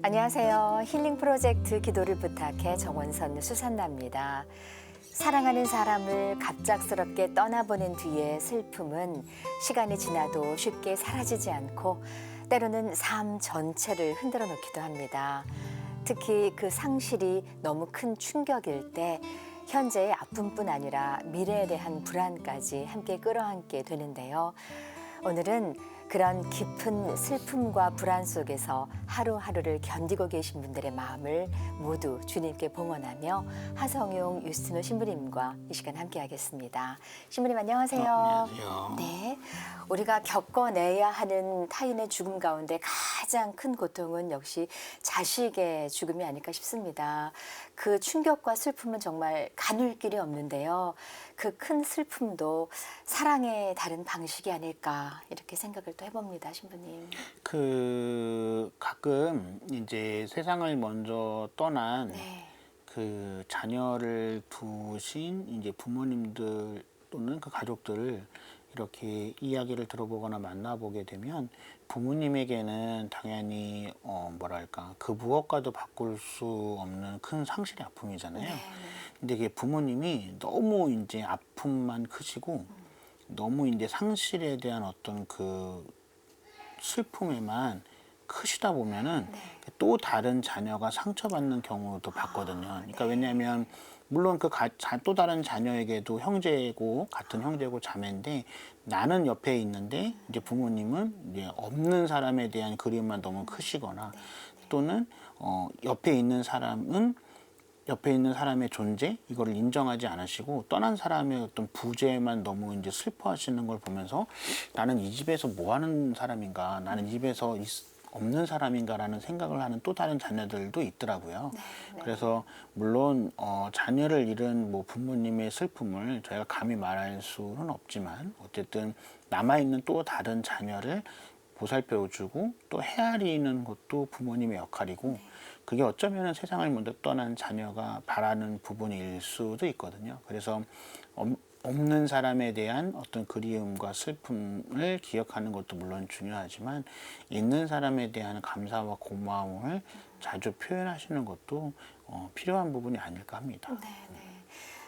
안녕하세요. 힐링 프로젝트 기도를 부탁해 정원선 수산나입니다. 사랑하는 사람을 갑작스럽게 떠나보낸 뒤의 슬픔은 시간이 지나도 쉽게 사라지지 않고 때로는 삶 전체를 흔들어 놓기도 합니다. 특히 그 상실이 너무 큰 충격일 때 현재의 아픔뿐 아니라 미래에 대한 불안까지 함께 끌어안게 되는데요. 오늘은 그런 깊은 슬픔과 불안 속에서 하루하루를 견디고 계신 분들의 마음을 모두 주님께 봉헌하며 하성용 유스티노 신부님과 이 시간 함께 하겠습니다. 신부님 안녕하세요. 안녕하세요. 네, 우리가 겪어내야 하는 타인의 죽음 가운데 가장 큰 고통은 역시 자식의 죽음이 아닐까 싶습니다. 그 충격과 슬픔은 정말 가눌 길이 없는데요. 그 큰 슬픔도 사랑의 다른 방식이 아닐까 이렇게 생각을 또 해봅니다, 신부님. 가끔 이제 세상을 먼저 떠난 네, 그 자녀를 두신 이제 부모님들 또는 그 가족들을 이렇게 이야기를 들어보거나 만나보게 되면 부모님에게는 당연히 뭐랄까 그 무엇과도 바꿀 수 없는 큰 상실의 아픔이잖아요. 네, 근데 이게 부모님이 너무 이제 아픔만 크시고 너무 이제 상실에 대한 어떤 그 슬픔에만 크시다 보면은 네. 또 다른 자녀가 상처받는 경우도 봤거든요. 그러니까 왜냐하면 물론 또 다른 자녀에게도 형제고 같은 형제고 자매인데 나는 옆에 있는데 이제 부모님은 이제 없는 사람에 대한 그리움만 너무 크시거나 또는 옆에 있는 사람의 존재 이거를 인정하지 않으시고 떠난 사람의 어떤 부재만 너무 이제 슬퍼하시는 걸 보면서 나는 이 집에서 뭐 하는 사람인가, 나는 이 집에서 없는 사람인가라는 생각을 하는 또 다른 자녀들도 있더라고요. 네. 그래서 물론 자녀를 잃은 뭐 부모님의 슬픔을 저희가 감히 말할 수는 없지만 어쨌든 남아 있는 또 다른 자녀를 보살펴주고 또 헤아리는 것도 부모님의 역할이고 그게 어쩌면 세상을 먼저 떠난 자녀가 바라는 부분일 수도 있거든요. 그래서 없는 사람에 대한 어떤 그리움과 슬픔을 기억하는 것도 물론 중요하지만 있는 사람에 대한 감사와 고마움을 자주 표현하시는 것도 필요한 부분이 아닐까 합니다. 네, 네.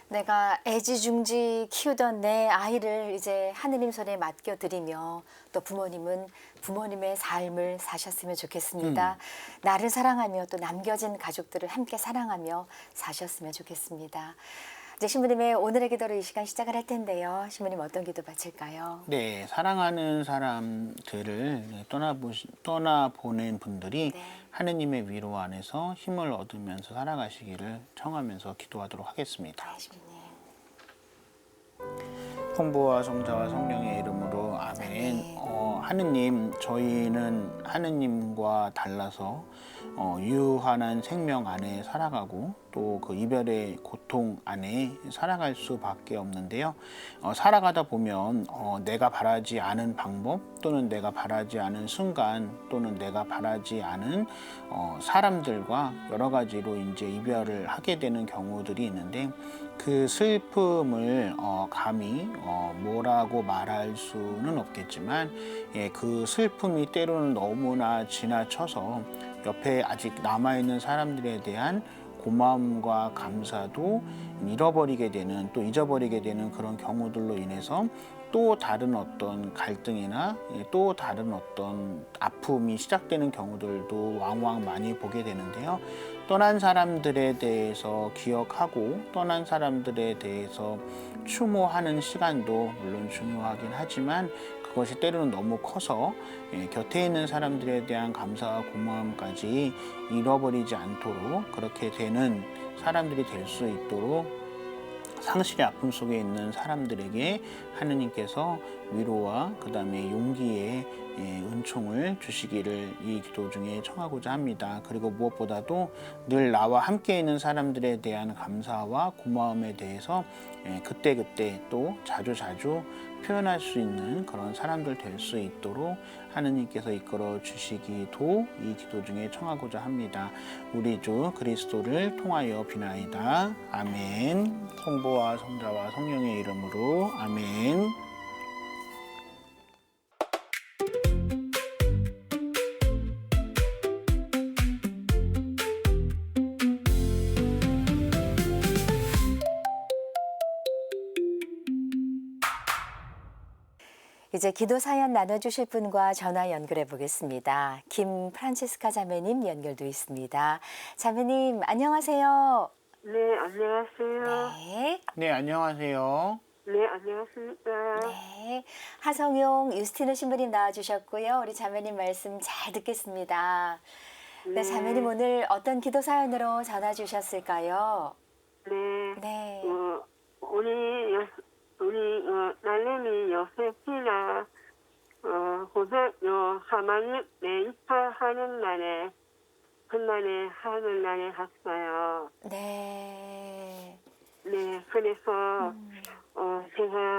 내가 애지중지 키우던 내 아이를 이제 하느님 손에 맡겨드리며 또 부모님은 부모님의 삶을 사셨으면 좋겠습니다. 나를 사랑하며 또 남겨진 가족들을 함께 사랑하며 사셨으면 좋겠습니다. 이제 신부님의 오늘의 기도로 이 시간 시작을 할 텐데요. 신부님 어떤 기도 바칠까요? 네, 사랑하는 사람들을 떠나보낸 분들이 네. 하느님의 위로 안에서 힘을 얻으면서 살아가시기를 청하면서 기도하도록 하겠습니다. 네, 신부님. 성부와 성자와 성령의 이름으로 아멘. 아멘. 하느님, 저희는 하느님과 달라서 유한한 생명 안에 살아가고 또 그 이별의 고통 안에 살아갈 수밖에 없는데요. 살아가다 보면 내가 바라지 않은 방법 또는 내가 바라지 않은 순간 또는 내가 바라지 않은 사람들과 여러 가지로 이제 이별을 하게 되는 경우들이 있는데 그 슬픔을 감히 뭐라고 말할 수는 없겠지만 그 슬픔이 때로는 너무나 지나쳐서 옆에 아직 남아있는 사람들에 대한 고마움과 감사도 잃어버리게 되는 또 잊어버리게 되는 그런 경우들로 인해서 또 다른 어떤 갈등이나 또 다른 어떤 아픔이 시작되는 경우들도 왕왕 많이 보게 되는데요. 떠난 사람들에 대해서 기억하고 떠난 사람들에 대해서 추모하는 시간도 물론 중요하긴 하지만 그것이 때로는 너무 커서 곁에 있는 사람들에 대한 감사와 고마움까지 잃어버리지 않도록 그렇게 되는 사람들이 될 수 있도록 상실의 아픔 속에 있는 사람들에게 하느님께서 위로와 그 다음에 용기의 은총을 주시기를 이 기도 중에 청하고자 합니다. 그리고 무엇보다도 늘 나와 함께 있는 사람들에 대한 감사와 고마움에 대해서 그때그때 또 자주자주 표현할 수 있는 그런 사람들 될 수 있도록 하느님께서 이끌어 주시기도 이 기도 중에 청하고자 합니다. 우리 주 그리스도를 통하여 비나이다. 아멘. 성부와 성자와 성령의 이름으로 아멘. 이제 기도 사연 나눠주실 분과 전화 연결해 보겠습니다. 김 프란치스카 자매님 연결돼 있습니다. 자매님 안녕하세요. 네, 안녕하세요. 네. 네, 안녕하세요. 네, 안녕하십니까. 네. 하성용 유스티누 신부님 나와주셨고요. 우리 자매님 말씀 잘 듣겠습니다. 네, 자매님 오늘 어떤 기도 사연으로 전화 주셨을까요? 네. 네. 우리 딸내미 요세피나 고등학교 3학년 때 입학하는 날에 그날에 하늘나라에 갔어요. 네. 네, 그래서 제가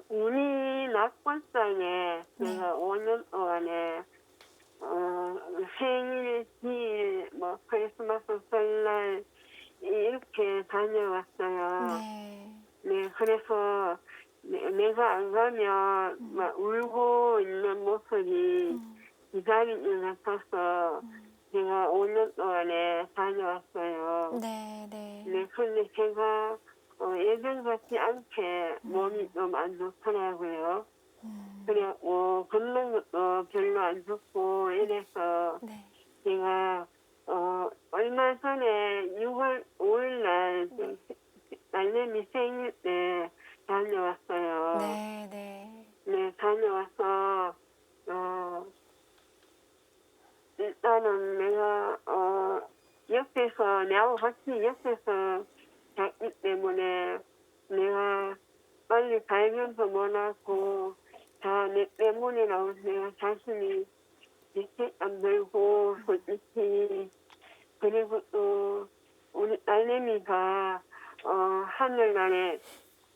우리 낙원장에 제가 5년 동안에 생일, 기일, 뭐 크리스마스, 설날 이렇게 다녀왔어요. 네. 네, 그래서 내가 안 가면 막 울고 있는 모습이 기다리는 것 같아서 제가 5년 동안에 다녀왔어요. 네. 네. 네, 근데 제가 예전 같지 않게 몸이 좀 안 좋더라고요. 그래, 걷는 것도 별로 안 좋고 이래서 네. 제가 얼마 전에 6월 5일 날 딸내미 생일 때 다녀왔어요. 네. 네. 네, 다녀와서 일단은 내가 옆에서 나하고 같이 옆에서 잤기 때문에 내가 빨리 발견도 못하고 다 내 때문이라고 내가 자신이 죄책감 들고 솔직히 그리고 또 우리 딸내미가 하늘나라에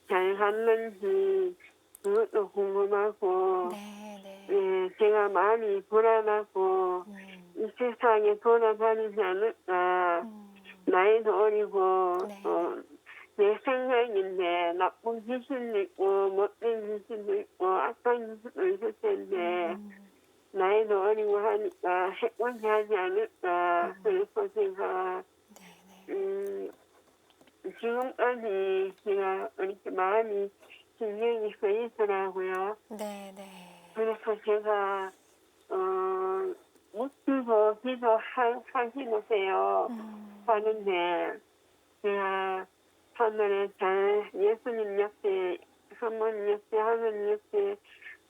잘 갔는지 그것도 궁금하고 네. 네, 제가 마음이 불안하고 이 세상에 돌아다니지 않을까 나이도 어리고 네. 내 생각인데 나쁜 짓도 있고 못된 짓도 있고 악한 짓도 있을 텐데 나이도 어리고 하니까 해코지하지 않을까 그래서 제가 지금까지 제가 이렇게 마음이 신경이 쓰이더라고요. 네. 그래서 제가 묵히고 기도하시면서요 하는데 제가 하늘에 잘 예수님 옆에 성모님 옆에 하느님 옆에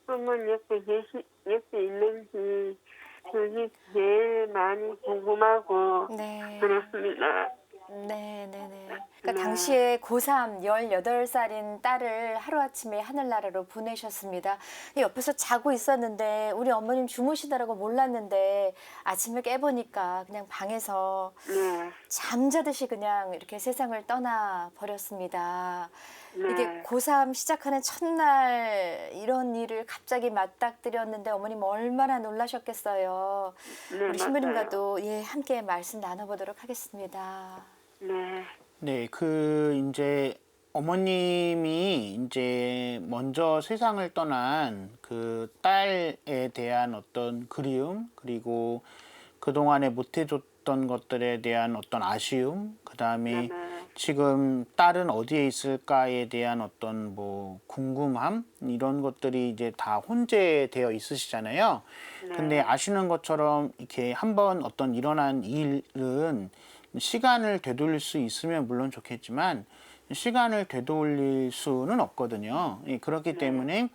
성모님 옆에 있는지 그게 제일 많이 궁금하고 네. 그렇습니다. 네. 그러니까 네. 당시에 고3 18살인 딸을 하루아침에 하늘나라로 보내셨습니다. 옆에서 자고 있었는데 우리 어머님 주무시더라고 몰랐는데 아침에 깨보니까 그냥 방에서 네. 잠자듯이 그냥 이렇게 세상을 떠나 버렸습니다. 네. 이게 고3 시작하는 첫날 이런 일을 갑자기 맞닥뜨렸는데 어머님 얼마나 놀라셨겠어요. 네, 우리 신부님과도 맞아요. 함께 말씀 나눠보도록 하겠습니다. 네. 네, 이제 어머님이 이제 먼저 세상을 떠난 그 딸에 대한 어떤 그리움, 그리고 그동안에 못해줬던 것들에 대한 어떤 아쉬움, 그 다음에 네. 지금 딸은 어디에 있을까에 대한 어떤 뭐 궁금함, 이런 것들이 이제 다 혼재되어 있으시잖아요. 근데 아시는 것처럼 이렇게 한번 어떤 일어난 일은 시간을 되돌릴 수 있으면 물론 좋겠지만 시간을 되돌릴 수는 없거든요. 그렇기 때문에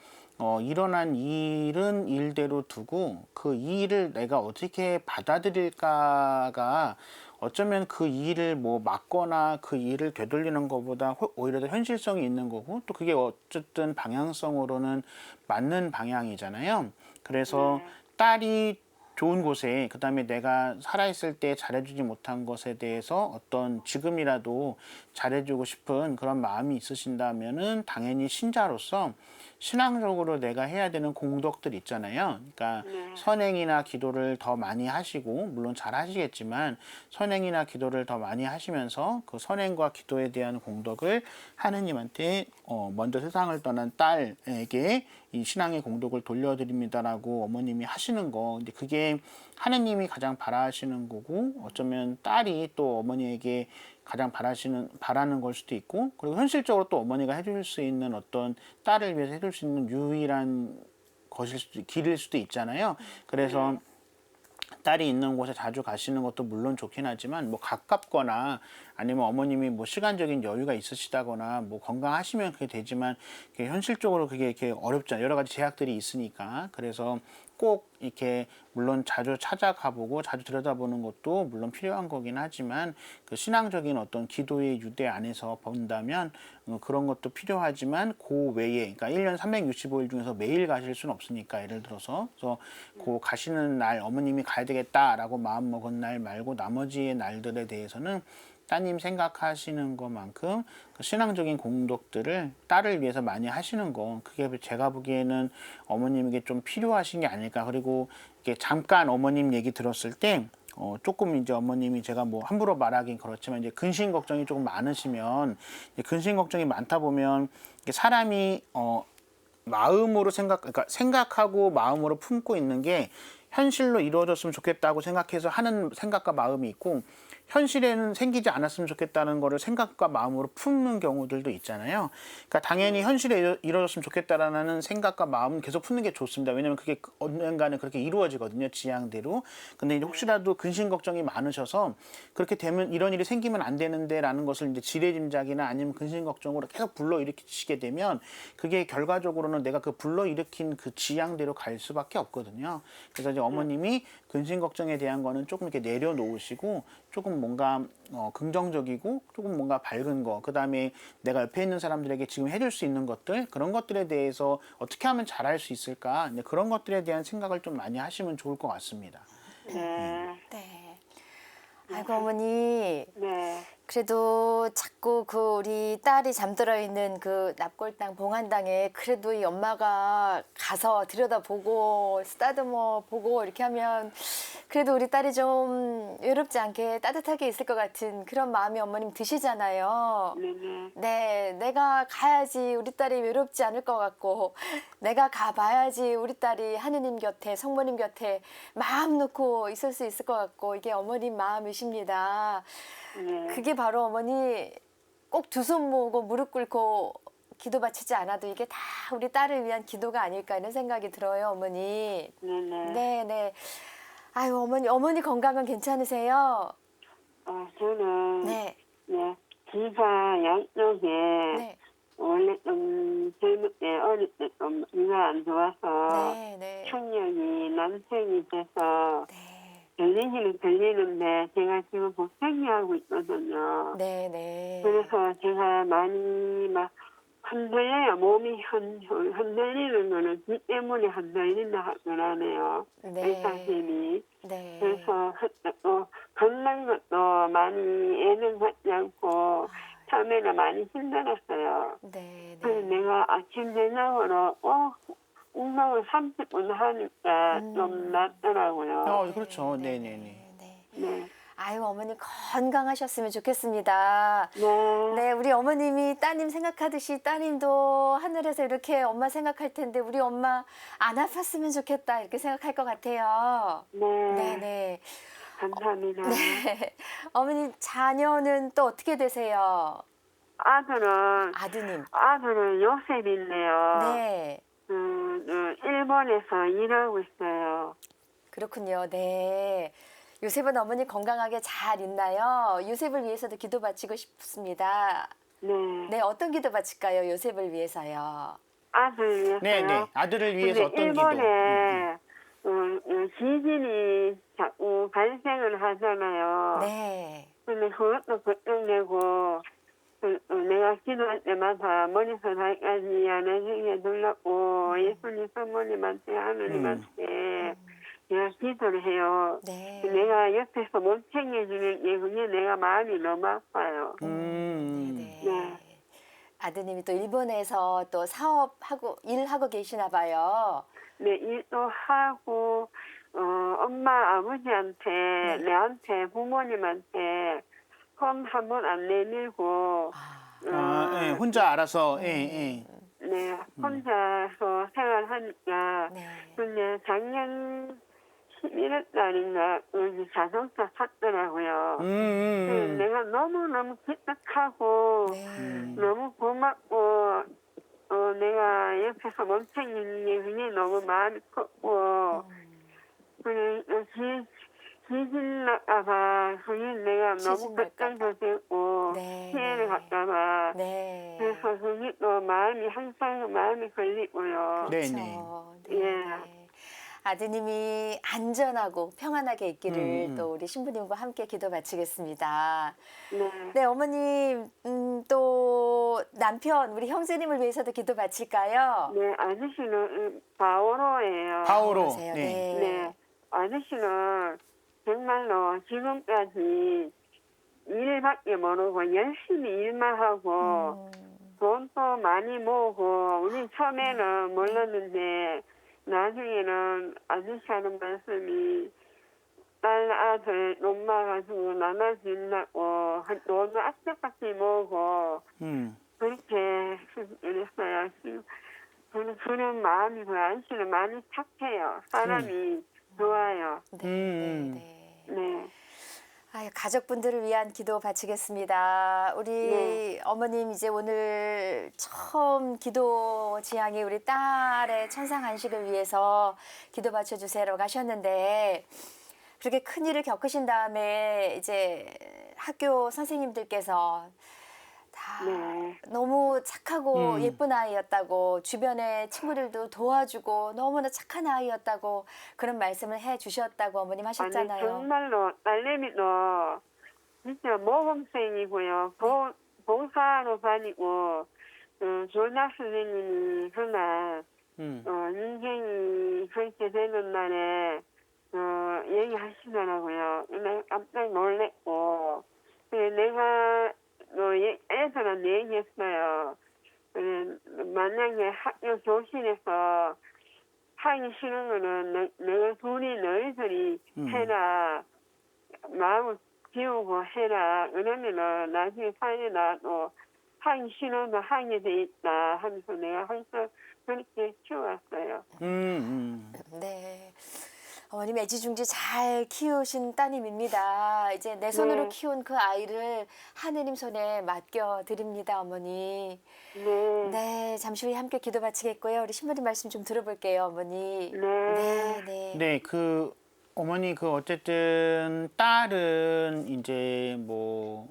일어난 일은 일대로 두고 그 일을 내가 어떻게 받아들일까가 어쩌면 그 일을 뭐 막거나 그 일을 되돌리는 것보다 오히려 더 현실성이 있는 거고 또 그게 어쨌든 방향성으로는 맞는 방향이잖아요. 그래서 딸이 좋은 곳에 그다음에 내가 살아있을 때 잘해주지 못한 것에 대해서 어떤 지금이라도 잘해주고 싶은 그런 마음이 있으신다면은 당연히 신자로서 신앙적으로 내가 해야 되는 공덕들 있잖아요. 그러니까 선행이나 기도를 더 많이 하시고 물론 잘 하시겠지만 선행이나 기도를 더 많이 하시면서 그 선행과 기도에 대한 공덕을 하느님한테 먼저 세상을 떠난 딸에게 이 신앙의 공덕을 돌려드립니다라고 어머님이 하시는 거. 근데 그게 하느님이 가장 바라시는 거고 어쩌면 딸이 또 어머니에게 가장 바라는 걸 수도 있고 그리고 현실적으로 또 어머니가 해줄 수 있는 어떤 딸을 위해서 해줄 수 있는 유일한 길일 수도 있잖아요. 그래서 딸이 있는 곳에 자주 가시는 것도 물론 좋긴 하지만 뭐 가깝거나 아니면 어머님이 뭐 시간적인 여유가 있으시다거나 뭐 건강하시면 그게 되지만 그게 현실적으로 그게 이렇게 어렵잖아요. 여러 가지 제약들이 있으니까. 그래서 꼭 이렇게 물론 자주 찾아가보고 자주 들여다보는 것도 물론 필요한 거긴 하지만 그 신앙적인 어떤 기도의 유대 안에서 본다면 그런 것도 필요하지만 그 외에 그러니까 1년 365일 중에서 매일 가실 수는 없으니까 예를 들어서 그래서 그 가시는 날 어머님이 가야 되겠다라고 마음 먹은 날 말고 나머지의 날들에 대해서는 따님 생각하시는 것만큼 그 신앙적인 공덕들을 딸을 위해서 많이 하시는 거 그게 제가 보기에는 어머님에게 좀 필요하신 게 아닐까. 그리고 이게 잠깐 어머님 얘기 들었을 때 조금 이제 어머님이 제가 뭐 함부로 말하긴 그렇지만 이제 근심 걱정이 조금 많으시면 근심 걱정이 많다 보면 사람이 마음으로 그러니까 생각하고 마음으로 품고 있는 게 현실로 이루어졌으면 좋겠다고 생각해서 하는 생각과 마음이 있고 현실에는 생기지 않았으면 좋겠다는 거를 생각과 마음으로 품는 경우들도 있잖아요. 그러니까 당연히 현실에 이루어졌으면 좋겠다라는 생각과 마음은 계속 품는 게 좋습니다. 왜냐하면 그게 언젠가는 그렇게 이루어지거든요. 지향대로. 근데 이제 혹시라도 근심 걱정이 많으셔서 그렇게 되면 이런 일이 생기면 안 되는데라는 것을 이제 지레짐작이나 아니면 근심 걱정으로 계속 불러일으키시게 되면 그게 결과적으로는 내가 그 불러일으킨 그 지향대로 갈 수밖에 없거든요. 그래서 이제 어머님이 근심 걱정에 대한 거는 조금 이렇게 내려놓으시고 조금 뭔가 긍정적이고 조금 뭔가 밝은 거, 그 다음에 내가 옆에 있는 사람들에게 지금 해줄 수 있는 것들, 그런 것들에 대해서 어떻게 하면 잘할 수 있을까, 그런 것들에 대한 생각을 좀 많이 하시면 좋을 것 같습니다. 네. 네. 아이고 어머니. 네. 그래도 자꾸 그 우리 딸이 잠들어 있는 그 납골당 봉안당에 그래도 이 엄마가 가서 들여다보고 쓰다듬어 보고 이렇게 하면 그래도 우리 딸이 좀 외롭지 않게 따뜻하게 있을 것 같은 그런 마음이 어머님 드시잖아요. 네네. 네, 내가 가야지 우리 딸이 외롭지 않을 것 같고 내가 가봐야지 우리 딸이 하느님 곁에 성모님 곁에 마음 놓고 있을 수 있을 것 같고 이게 어머님 마음이십니다. 네. 그게 바로 어머니 꼭 두 손 모으고 무릎 꿇고 기도 바치지 않아도 이게 다 우리 딸을 위한 기도가 아닐까 이런 생각이 들어요, 어머니. 네네. 네, 네. 아유, 어머니 건강은 괜찮으세요? 저는 네. 네. 기사 양쪽에 네. 원래 좀 젊을 때 어릴 때 좀 이가 안 좋아서 네, 네. 청력이 남성이 돼서 네. 걸리기는 걸리는데 제가 지금 복생이하고 있거든요. 네, 네. 그래서 제가 많이 막 흔들려요. 몸이 흔들리는 거는 기 때문에 흔들린다 하더라네요. 네. 의사님이. 네. 그래서 또 걷는 것도 많이 애는 갖지 않고 처음에는 많이 힘들었어요. 네, 그래서 네. 내가 아침 저녁으로 운동을 30분 하니까 좀 낫더라고요. 그렇죠. 네네네. 네. 네. 아유, 어머니 건강하셨으면 좋겠습니다. 네. 네, 우리 어머님이 따님 생각하듯이 따님도 하늘에서 이렇게 엄마 생각할 텐데 우리 엄마 안 아팠으면 좋겠다 이렇게 생각할 것 같아요. 네. 네, 네. 감사합니다. 네. 어머니 자녀는 또 어떻게 되세요? 아들은 요셉인데요. 네. 일본에서 일하고 있어요. 그렇군요. 네. 요셉은 어머니 건강하게 잘 있나요? 요셉을 위해서도 기도 바치고 싶습니다. 네. 네, 어떤 기도 바칠까요? 요셉을 위해서요. 아들 위해서요. 네네. 아들을 위해서 근데 어떤 기도? 일본에 지진이 자꾸 발생을 하잖아요. 네. 근데 그것도 걱정되고 내가 기도할 때마다 머리부터 발까지 안에서 둘렀고 예수님 성모님한테 하느님한테 내가 기도를 해요. 네. 내가 옆에서 못 챙겨주는 게 그게 내가 마음이 너무 아파요. 네네. 네. 아드님이 또 일본에서 또 일하고 계시나 봐요. 네, 일도 하고 엄마 아버지한테 내한테 부모님한테 돈 한 번 안 내밀고 혼자 알아서, 예. 네, 혼자서 생활하니까. 네. 근데 작년 11월 달인가 여기 자동차 샀더라고요. 내가 너무너무 기특하고 네. 너무 고맙고 내가 옆에서 멈춰있는 게 굉장히 너무 마음이 컸고 그래 지진 날까봐 그게 내가 너무 지진 날까 봐. 걱정도 되고 네, 피해를 네. 갈까봐 네. 그래서 그게 또 마음이 항상 마음이 걸리고요. 네. 그렇죠. 네. 예. 네. 아드님이 안전하고 평안하게 있기를 음. 또 우리 신부님과 함께 기도 바치겠습니다. 네. 네, 어머님, 또 남편, 우리 형제님을 위해서도 기도 바칠까요? 네, 아저씨는 바오로예요. 바오로. 그러세요. 네. 네. 네, 아저씨는 정말로 지금까지 일밖에 모르고 열심히 일만 하고 돈도 많이 모으고 우리 처음에는 몰랐는데 나중에는 아저씨 하는 말씀이 딸 아들 엄마 가지고 나눠준다고 돈을 악착같이 모으고 그렇게 그랬어요. 저는 그런 마음이 그 아저씨는 많이 착해요. 사람이 좋아요. 네, 네, 네. 네. 아유, 가족분들을 위한 기도 바치겠습니다. 우리 네. 어머님 이제 오늘 처음 기도 지향이 우리 딸의 천상 안식을 위해서 기도 바쳐주세요라고 하셨는데 그렇게 큰 일을 겪으신 다음에 이제 학교 선생님들께서 다 네. 너무 착하고 예쁜 아이였다고 주변의 친구들도 도와주고 너무나 착한 아이였다고 그런 말씀을 해주셨다고 어머님 아니 하셨잖아요. 정말로 딸내미도 진짜 모범생이고요. 봉사로 다니고 조나 선생님이 그날 인생이 그렇게 되는 날에 얘기하시더라고요. 내가 깜짝 놀랬고 내가 애들한테 얘기했어요. 만약에 학교 교실에서 하기 싫은 거는 내가 둘이 너희들이 해라. 마음을 비우고 해라. 그러면은 나중에 사회 나도 하기 싫어도 하게 돼 있다 하면서 내가 항상 그렇게 키워왔어요. 네. 어머님 애지중지 잘 키우신 따님입니다. 이제 내 손으로 네. 키운 그 아이를 하느님 손에 맡겨드립니다, 어머니. 네. 네, 잠시 후에 함께 기도 바치겠고요. 우리 신부님 말씀 좀 들어볼게요, 어머니. 네. 네, 네. 네, 그 어머니 그 어쨌든 딸은 이제 뭐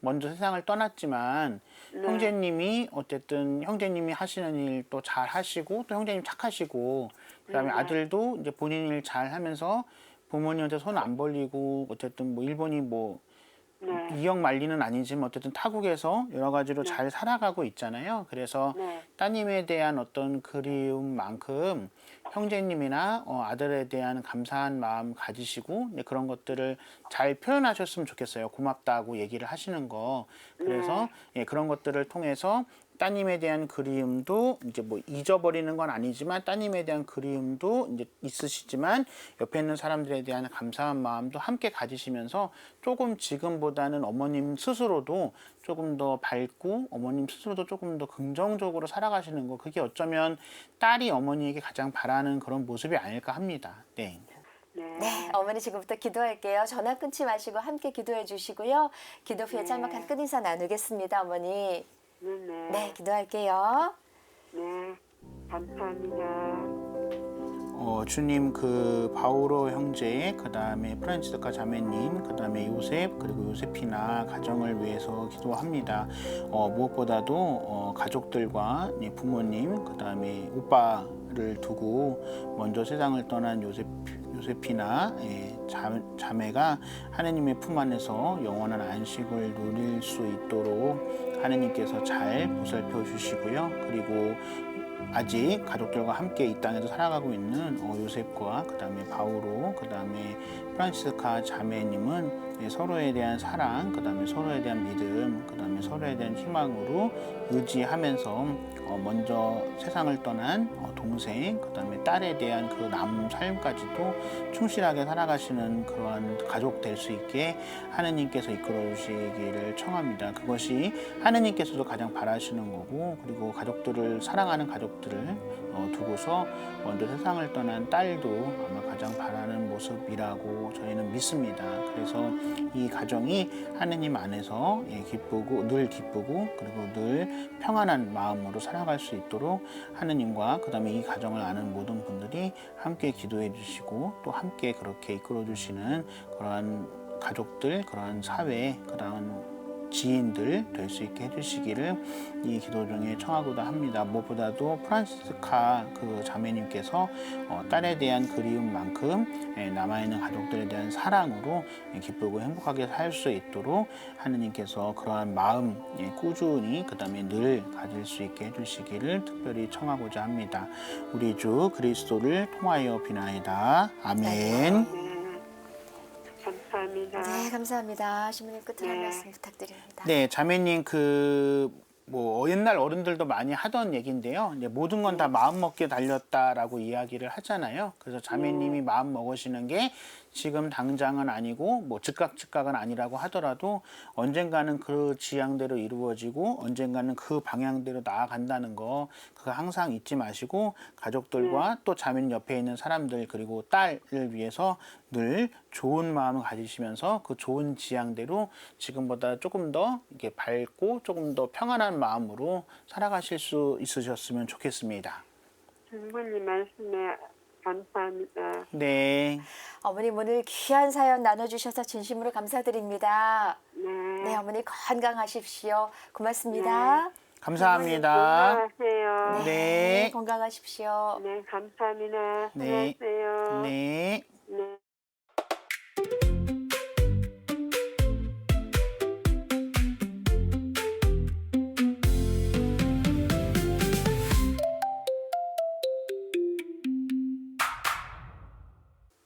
먼저 세상을 떠났지만 형제님이 어쨌든 형제님이 하시는 일 또 잘 하시고 또 형제님 착하시고 그다음에 아들도 이제 본인 일 잘 하면서 부모님한테 손 안 벌리고 어쨌든 뭐 일본이 뭐 이역 만리는 아니지만 어쨌든 타국에서 여러 가지로 잘 살아가고 있잖아요. 그래서 따님에 대한 어떤 그리움만큼 형제님이나 아들에 대한 감사한 마음 가지시고 그런 것들을 잘 표현하셨으면 좋겠어요. 고맙다고 얘기를 하시는 거. 그래서 예, 그런 것들을 통해서 따님에 대한 그리움도 이제 뭐 잊어버리는 건 아니지만 따님에 대한 그리움도 이제 있으시지만 옆에 있는 사람들에 대한 감사한 마음도 함께 가지시면서 조금 지금보다는 어머님 스스로도 조금 더 밝고 어머님 스스로도 조금 더 긍정적으로 살아가시는 거 그게 어쩌면 딸이 어머니에게 가장 바라는 그런 모습이 아닐까 합니다. 네. 네, 어머니 지금부터 기도할게요. 전화 끊지 마시고 함께 기도해 주시고요. 기도 후에 짤막한 끝인사 나누겠습니다, 어머니. 네, 기도할게요. 네, 감사합니다. 주님 그 바오로 형제, 그 다음에 프란치스카 자매님, 그 다음에 요셉 그리고 요세피나 가정을 위해서 기도합니다. 무엇보다도 가족들과 부모님, 그 다음에 오빠를 두고 먼저 세상을 떠난 요세피나 자매가 하느님의 품 안에서 영원한 안식을 누릴 수 있도록 하느님께서 잘 보살펴 주시고요. 그리고 아직 가족들과 함께 이 땅에서 살아가고 있는 요셉과 그 다음에 바오로 그 다음에 프란치스카 자매님은 서로에 대한 사랑, 그다음에 서로에 대한 믿음, 그다음에 서로에 대한 희망으로 의지하면서 먼저 세상을 떠난 동생, 그다음에 딸에 대한 그 남은 삶까지도 충실하게 살아가시는 그러한 가족 될 수 있게 하느님께서 이끌어 주시기를 청합니다. 그것이 하느님께서도 가장 바라시는 거고, 그리고 가족들을 사랑하는 가족들을 두고서 먼저 세상을 떠난 딸도 아마 가장 바라는 모습이라고 저희는 믿습니다. 그래서 이 가정이 하느님 안에서 기쁘고 그리고 늘 평안한 마음으로 살아갈 수 있도록 하느님과 그다음에 이 가정을 아는 모든 분들이 함께 기도해 주시고 또 함께 그렇게 이끌어 주시는 그러한 가족들, 그러한 사회, 그러한 지인들 될 수 있게 해주시기를 이 기도 중에 청하고자 합니다. 무엇보다도 프란시스카 그 자매님께서 딸에 대한 그리움만큼 남아있는 가족들에 대한 사랑으로 기쁘고 행복하게 살 수 있도록 하느님께서 그러한 마음 꾸준히 그 다음에 늘 가질 수 있게 해주시기를 특별히 청하고자 합니다. 우리 주 그리스도를 통하여 비나이다. 아멘. 감사합니다. 네, 감사합니다. 신부님 끝으로 한 말씀 부탁드립니다. 네, 자매님 뭐 옛날 어른들도 많이 하던 얘기인데요. 이제 모든 건 다 마음 먹기에 달렸다라고 이야기를 하잖아요. 그래서 자매님이 마음 먹으시는 게 지금 당장은 아니고 뭐 즉각은 아니라고 하더라도 언젠가는 그 지향대로 이루어지고 언젠가는 그 방향대로 나아간다는 거 그거 항상 잊지 마시고 가족들과 또 자매님 옆에 있는 사람들 그리고 딸을 위해서 늘 좋은 마음을 가지시면서 그 좋은 지향대로 지금보다 조금 더 이렇게 밝고 조금 더 평안한 마음으로 살아가실 수 있으셨으면 좋겠습니다. 주님 말씀에 감사합니다. 네. 어머님 오늘 귀한 사연 나눠주셔서 진심으로 감사드립니다. 네. 네, 어머니 건강하십시오. 고맙습니다. 감사합니다. 건강하세요. 네. 건강하십시오. 네, 감사합니다. 네. 안녕하세요. 네. 네.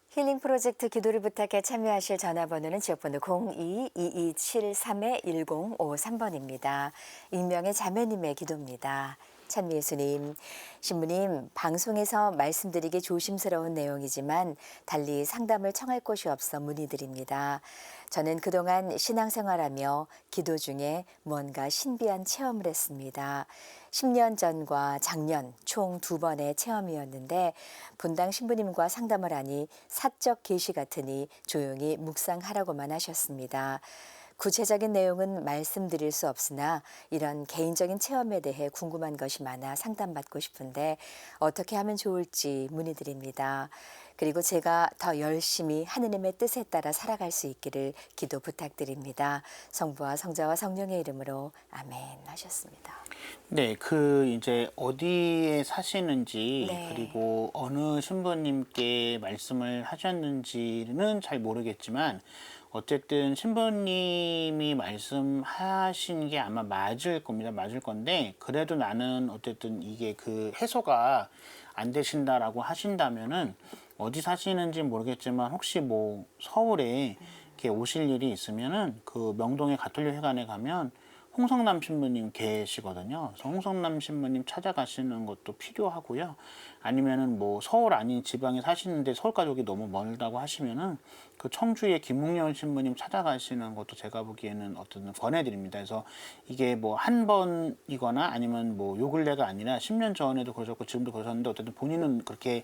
힐링 프로젝트 기도를 부탁해 참여하실 전화번호는 지역번호 02-2273-1053번입니다. 익명의 자매님의 기도입니다. 찬미 예수님, 신부님, 방송에서 말씀드리기 조심스러운 내용이지만 달리 상담을 청할 곳이 없어 문의드립니다. 저는 그동안 신앙생활하며 기도 중에 뭔가 신비한 체험을 했습니다. 10년 전과 작년 총 2번의 체험이었는데 분당 신부님과 상담을 하니 사적 계시 같으니 조용히 묵상하라고만 하셨습니다. 구체적인 내용은 말씀드릴 수 없으나 이런 개인적인 체험에 대해 궁금한 것이 많아 상담받고 싶은데 어떻게 하면 좋을지 문의드립니다. 그리고 제가 더 열심히 하느님의 뜻에 따라 살아갈 수 있기를 기도 부탁드립니다. 성부와 성자와 성령의 이름으로 아멘 하셨습니다. 네, 이제 어디에 사시는지 네. 그리고 어느 신부님께 말씀을 하셨는지는 잘 모르겠지만 어쨌든 신부님이 말씀하신 게 아마 맞을 겁니다. 맞을 건데 그래도 나는 어쨌든 이게 그 해소가 안 되신다라고 하신다면은 어디 사시는지 모르겠지만 혹시 뭐 서울에 이렇게 오실 일이 있으면은 그 명동의 가톨릭회관에 가면 홍성남 신부님 계시거든요. 그래서 홍성남 신부님 찾아가시는 것도 필요하고요. 아니면은 뭐 서울 아닌 지방에 사시는데 서울 가족이 너무 멀다고 하시면은 그 청주의 김묵년 신부님 찾아가시는 것도 제가 보기에는 어떤 권해드립니다. 그래서 이게 뭐 한 번이거나 아니면 뭐 요 근래가 아니라 10년 전에도 그러셨고 지금도 그러셨는데 어쨌든 본인은 그렇게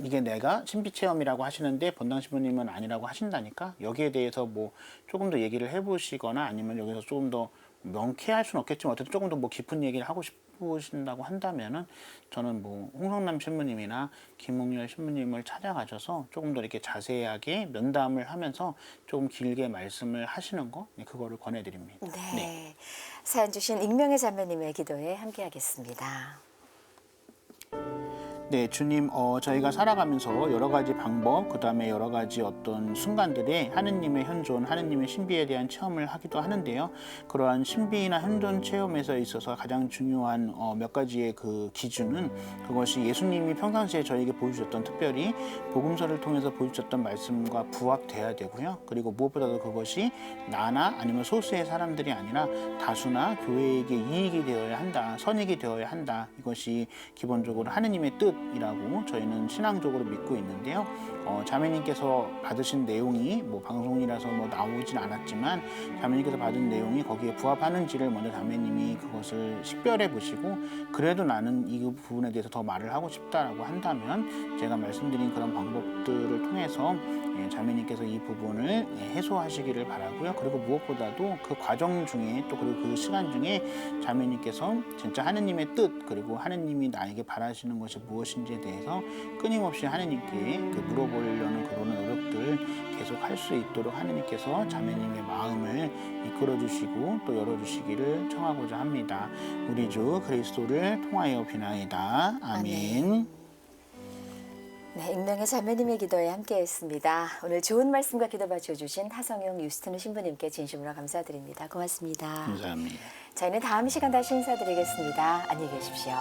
이게 내가 신비 체험이라고 하시는데 본당 신부님은 아니라고 하신다니까 여기에 대해서 뭐 조금 더 얘기를 해보시거나 아니면 여기서 조금 더 명쾌할 수는 없겠지만 어쨌든 조금 더 뭐 깊은 얘기를 하고 싶으신다고 한다면은 저는 뭐 홍성남 신부님이나 김묵열 신부님을 찾아가셔서 조금 더 이렇게 자세하게 면담을 하면서 조금 길게 말씀을 하시는 거 그거를 권해드립니다. 네. 사연 주신 익명의 자매님의 기도에 함께하겠습니다. 네, 주님, 저희가 살아가면서 여러 가지 방법, 그 다음에 여러 가지 어떤 순간들에 하느님의 현존, 하느님의 신비에 대한 체험을 하기도 하는데요. 그러한 신비나 현존 체험에서 있어서 가장 중요한 몇 가지의 그 기준은 그것이 예수님이 평상시에 저에게 보여주셨던, 특별히 복음서를 통해서 보여주셨던 말씀과 부합돼야 되고요. 그리고 무엇보다도 그것이 나나 아니면 소수의 사람들이 아니라 다수나 교회에게 이익이 되어야 한다, 선익이 되어야 한다. 이것이 기본적으로 하느님의 뜻이라고 저희는 신앙적으로 믿고 있는데요. 자매님께서 받으신 내용이 뭐 방송이라서 뭐 나오진 않았지만 자매님께서 받은 내용이 거기에 부합하는지를 먼저 자매님이 그것을 식별해 보시고, 그래도 나는 이 부분에 대해서 더 말을 하고 싶다라고 한다면 제가 말씀드린 그런 방법들을 통해서 자매님께서 이 부분을 해소하시기를 바라고요. 그리고 무엇보다도 그 과정 중에 또 그리고 그 시간 중에 자매님께서 진짜 하느님의 뜻, 그리고 하느님이 나에게 바라시는 것이 무엇인지에 대해서 끊임없이 하느님께 물어보려는 그런 노력들 계속 할 수 있도록 하느님께서 자매님의 마음을 이끌어 주시고 또 열어 주시기를 청하고자 합니다. 우리 주 그리스도를 통하여 비나이다. 아멘. 네, 익명의 자매님의 기도에 함께했습니다. 오늘 좋은 말씀과 기도 바쳐주신 하성영 유스티누 신부님께 진심으로 감사드립니다. 고맙습니다. 감사합니다. 저희는 다음 시간 다시 인사드리겠습니다. 안녕히 계십시오.